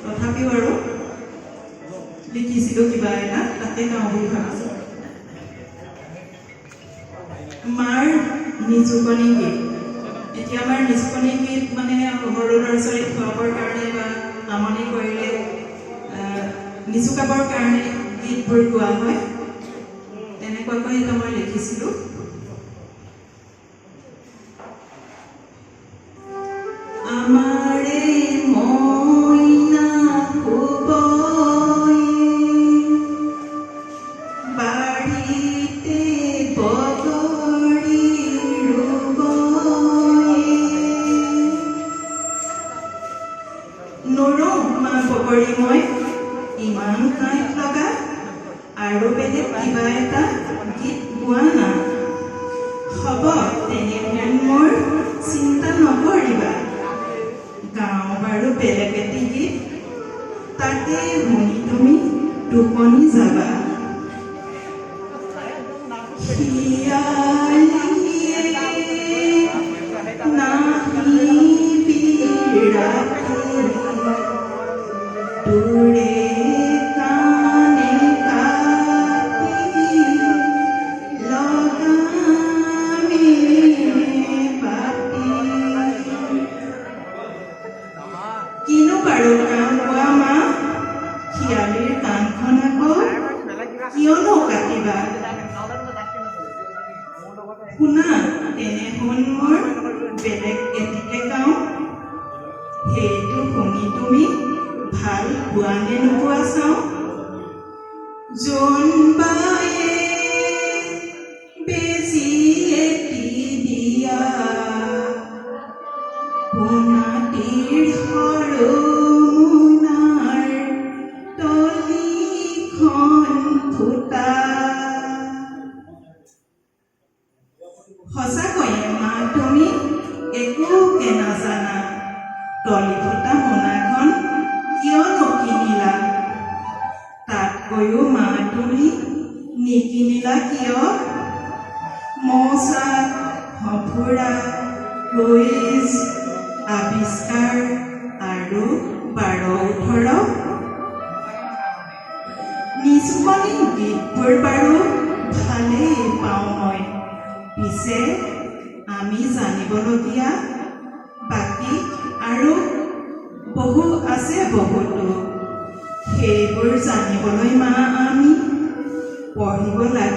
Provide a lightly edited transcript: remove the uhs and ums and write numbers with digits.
তথাপিও আৰু লিখিছিলোঁ কিবা এটা তাতে গাওঁ বুলি ভাবিছোঁ। মাৰ নিজুকণি গীত। এতিয়া আমাৰ নিজুকণি গীত মানে সৰু ল'ৰা ছোৱালীক খুৱাবৰ কাৰণে বা আমনি কৰিলে নিজুকাবৰ কাৰণে গীতবোৰ গোৱা হয়। তেনেকুৱাকৈ এটা মই লিখিছিলোঁ। আমাৰে মইনা শুবয়ে বাৰীতে বগৰী ৰুবয়ে নৰওঁ মা বগৰী মই ইমান কাঁইট লগা আৰু বেলেগ কিবা এটা গীত গোৱা না হ'ব তেনেহেন মোৰ চিন্তা নকৰিবা গাওঁ বাৰু বেলেগ এটি গীত তাকে শুনি তুমি টোপনি যাবা হিয়ালিয়ে নাহিবি ৰাতি দূৰে কাণে কাটি লগামে পাতি কিনো বাৰু কাম কোৱা মা শিয়ালিৰ কাণখন আকৌ কিয়নো কাটিবা শুনা তেনেখন মোৰ বেলেগ এটিকে গাওঁ সেইটো শুনি তুমি ভাল পোৱা নে নোপোৱা চাওঁ জোনবায়ে বেজি এটি দিয়া পোনাটিৰ সৰু মোনাৰ তলিখন ফুটা সঁচাকৈয়ে মা তুমি একোকে নাজানা তলি ফুটা মোনাখন কিয়নো কিনিলা তাতকৈও মা তুমি নিকিনিলা কিয় মৌচাক সঁফুৰা কুইজ আৱিষ্কাৰ আৰু 12-18 নিজুকণি গীতবোৰ বাৰু ভালেই পাওঁ মই পিছে আমি জানিবলগীয়া বাকী আৰু বহু আছে বহুতো সেইবোৰ জানিবলৈ মা আমি পঢ়িব লাগিব।